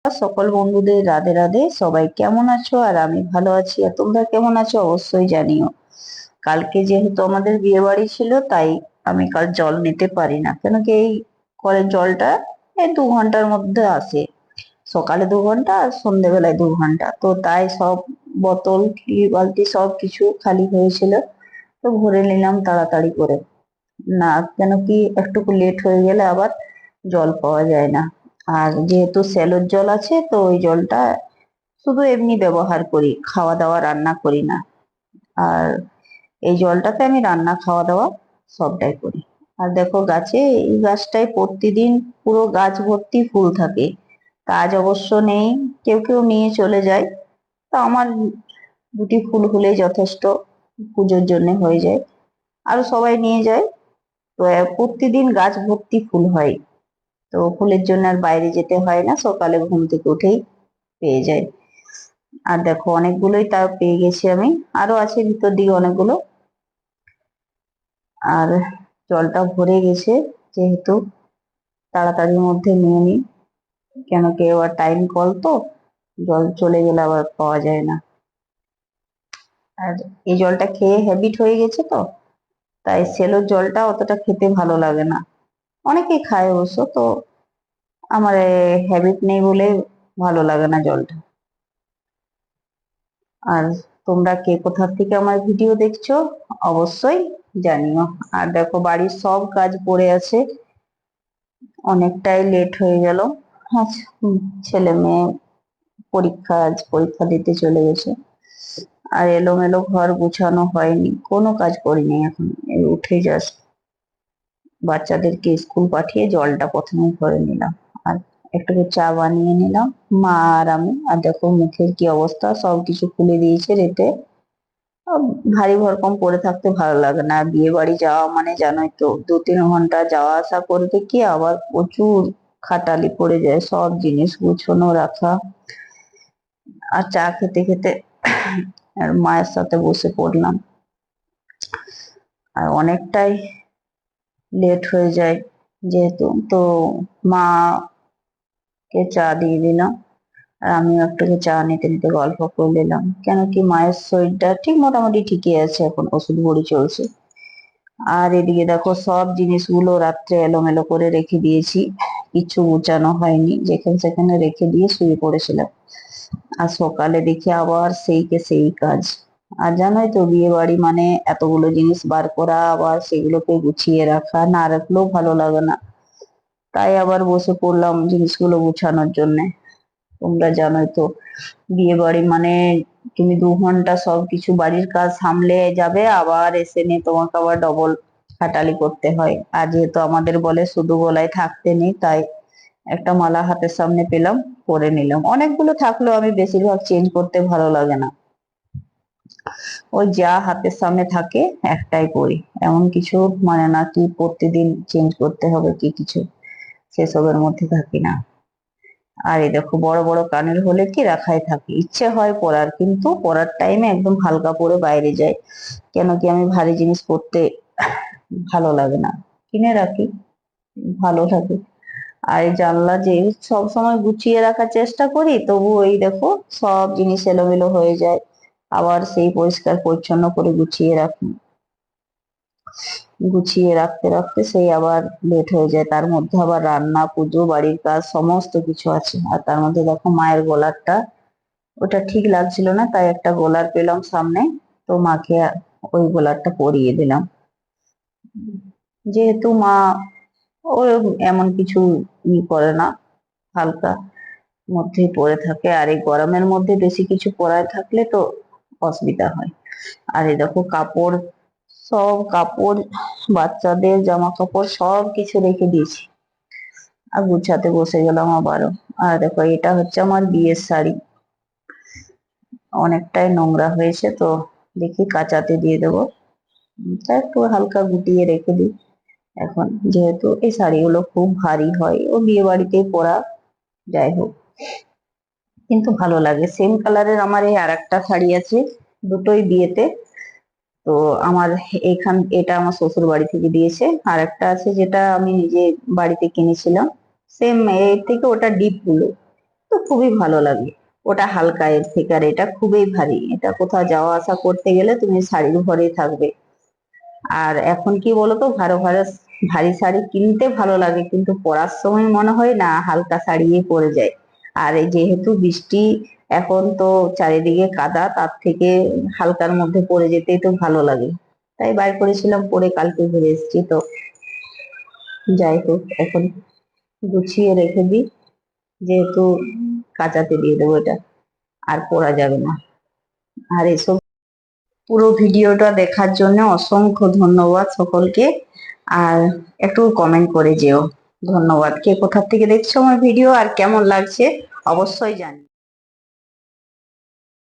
সকল বন্ধুদের রাধে রাধে। সবাই কেমন আছো? আর আমি ভালো আছি, আর তোমরা কেমন আছো অবশ্যই জানিও। কালকে যেহেতু আমাদের বিয়ে বাড়ি ছিল, তাই আমি কাল জল নিতে পারি না, কেন কি এই কলের জলটা এই 2 ঘন্টার মধ্যে আসে। সকালে 2 ঘন্টা আর সন্ধ্যেবেলায় 2 ঘন্টা, তো তাই সব বোতল বালতি সব কিছু খালি হয়েছিল, তো ভরে নিলাম তাড়াতাড়ি করে। না, কেন কি একটু লেট হয়ে গেলে আবার জল পাওয়া যায় না। আর যেহেতু সেলোর জল আছে, তো ওই জলটা শুধু এমনি ব্যবহার করি, খাওয়া দাওয়া রান্না করি না। আর এই জলটাতে আমি রান্না খাওয়া দাওয়া সবটাই করি। আর দেখো গাছে, এই গাছটায় প্রতিদিন পুরো গাছ ভর্তি ফুল থাকে। কাজ অবশ্য নেই, কেউ কেউ নিয়ে চলে যায়, তো আমার দুটি ফুল হলেই যথেষ্ট, পুজোর জন্য হয়ে যায়। আরো সবাই নিয়ে যায়। তো প্রতিদিন গাছ ভর্তি ফুল হয়, তো ফুলের জন্য আর বাইরে যেতে হয় না, সকালে ঘুম থেকে উঠেই পেয়ে যায়। আর দেখো অনেকগুলোই তাও পেয়ে গেছি আমি, আরো আছে ভিতর দিকে অনেকগুলো। আর জলটা ভরে গেছে, যেহেতু তাড়াতাড়ির মধ্যে নিয়ে নিই, কেন কি আবার টাইম কল তো, জল চলে গেলে আবার পাওয়া যায় না। আর এই জলটা খেয়ে হ্যাবিট হয়ে গেছে তো, তাই সেলোর জলটা অতটা খেতে ভালো লাগে না। অনেকেই খায় অবশ্য, তো আমার হ্যাবিট নেই বলে ভালো লাগে না জলটা। আর তোমরা কে কোথা থেকে আমার ভিডিও দেখছো অবশ্যই জানিও। আর দেখো বাড়ির সব কাজ পড়ে আছে, অনেকটাই লেট হয়ে গেল। আচ্ছা, ছেলে মেয়ে পরীক্ষা, আজ পরীক্ষা দিতে চলে গেছে। আর এলোমেলো ঘর গুছানো হয়নি, কোনো কাজ করিনি এখন, এই উঠে জাস্ট বাচ্চাদেরকে স্কুল পাঠিয়ে জলটা প্রথমে ভরে নিলাম, আর একটু চা বানিয়ে নিলাম মা আর আমি। আর দেখো মুখের কি অবস্থা, সবকিছু খুলে দিয়েছে রেতে। আহ, ভারী ভরকম পরে থাকতে ভালো লাগে না। বিয়ে বাড়ি যাওয়া মানে জানোই তো, 2-3 ঘন্টা যাওয়া আসা করতে কি আবার প্রচুর খাটালি পড়ে যায়, সব জিনিস গুছানো রাখা। আর চা খেতে খেতে আর মায়ের সাথে বসে পড়লাম, আর অনেকটাই লেট হয়ে যায় যেহেতু, তো মা কে চা দিয়ে দিলাম, আর আমিও একটু চা নিতে নিতে গল্প করে নিলাম, কেন কি মায়ের শরীরটা ঠিক মোটামুটি ঠিকই আছে, এখন ওষুধ বড়ি চলছে। আর এদিকে দেখো সব জিনিসগুলো রাত্রে এলোমেলো করে রেখে দিয়েছি, কিছু গুছানো হয়নি, যেখানে সেখানে রেখে দিয়ে শুয়ে পড়েছিলাম। আর সকালে দেখি আবার সেই কে সেই কাজ। আর জানোই তো বিয়ে বাড়ি মানে এতগুলো জিনিস বার করা, আবার সেগুলোকে গুছিয়ে রাখা, না রাখলেও ভালো লাগে না। তাই আবার বসে পড়লাম জিনিসগুলো গুছানোর জন্য। তোমরা জানোই তো, বিয়ে বাড়ি মানে তুমি 2 ঘন্টা সবকিছু বাড়ির কাজ সামলে যাবে, আবার এসে নিয়ে তোমাকে আবার ডবল খাটালি করতে হয়। আর যেহেতু আমাদের বলে শুধু গলায় থাকতে নেই, তাই একটা মালা হাতের সামনে পেলাম, পরে নিলাম। অনেকগুলো থাকলেও আমি বেশিরভাগ চেঞ্জ করতে ভালো লাগে না, ওই যা হাতের সামনে থাকে একটাই পরি। এমন কিছু মানে না কি প্রতিদিন চেঞ্জ করতে হবে কি কিছু, সেসবের মধ্যে থাকি না। আর এই দেখো বড় বড় কানের হলে কি রাখাই থাকে, ইচ্ছে হয় পরার, কিন্তু পরার টাইমে একদম হালকা পরে বাইরে যায়, কেন কি আমি ভারী জিনিস পরতে ভালো লাগে না, কিনে রাখি, ভালো থাকে। আর এই জানলা যে সব সময় গুছিয়ে রাখার চেষ্টা করি, তবু এই দেখো সব জিনিস এলোমেলো হয়ে যায়, আবার সেই পরিষ্কার পরিচ্ছন্ন করে গুছিয়ে রাখি। গুছিয়ে রাখতে রাখতে সেই আবার লেট হয়ে যায়, তার মধ্যে আবার রান্না, পুজো, বাড়ির কাজ সমস্ত কিছু আছে। আর তার মধ্যে দেখো মায়ের গোলারটা, ওটা ঠিক লাগছিল না, তাই একটা গোলার পেলাম সামনে, তো মাকে ওই গোলারটা পরিয়ে দিলাম। যেহেতু মা ও এমন কিছু করে না, হালকা মধ্যেই পরে থাকে। আর এই গরমের মধ্যে বেশি কিছু পরায় থাকলে তো অসুবিধা হয়। আর এই দেখো কাপড়, সব কাপড়, বাচ্চাদের জামা কাপড় সব কিছু রেখে দিয়েছি, আর গুছাতে বসে গেলাম আবারও। আর দেখো এটা হচ্ছে আমার বিয়ের শাড়ি, অনেকটাই নোংরা হয়েছে, তো দেখি কাচাতে দিয়ে দেবো। তা একটু হালকা গুটিয়ে রেখে দিই এখন, যেহেতু এই শাড়িগুলো খুব ভারী হয়, ও বিয়ে বাড়িতেই পরা, যাই হোক, কিন্তু ভালো লাগে। সেম কালারের আমার এই আরেকটা শাড়ি আছে, দুটোই বিয়েতে। তো আমার এটা আমার শ্বশুর বাড়ি থেকে দিয়েছে, আর একটা আছে যেটা আমি নিজে বাড়িতে কিনেছিলাম, সেম এর থেকে ওটা ডিপ ব্লু। তো খুবই ভালো লাগে। ওটা হালকা এর থেকে, আর এটা খুবই ভারী। এটা কোথাও যাওয়া আসা করতে গেলে তুমি শাড়ির ঘরেই থাকবে। আর এখন কি বলতো, ভারী ভারী ভারী শাড়ি কিনতে ভালো লাগে, কিন্তু পরার সময় মনে হয় না, হালকা শাড়িই পরে যায়। আর এই যেহেতু বৃষ্টি, এখন তো চারিদিকে কাদা, তার থেকে হালকার মধ্যে পরে যেতেই তো ভালো লাগে। তাই বার করেছিলাম, পরে কালকে ঘুরে এসেছি তো। যাই হোক, এখন গুছিয়ে রেখে দিই, যেহেতু কাঁচাতে দিয়ে দেবো এটা, আর পরা যাবে না। আর এসব পুরো ভিডিওটা দেখার জন্য অসংখ্য ধন্যবাদ সকলকে। আর একটু কমেন্ট করে যেও। ধন্যবাদ। কে কোথা থেকে দেখছো আমার ভিডিও আর কেমন লাগছে অবশ্যই জানি।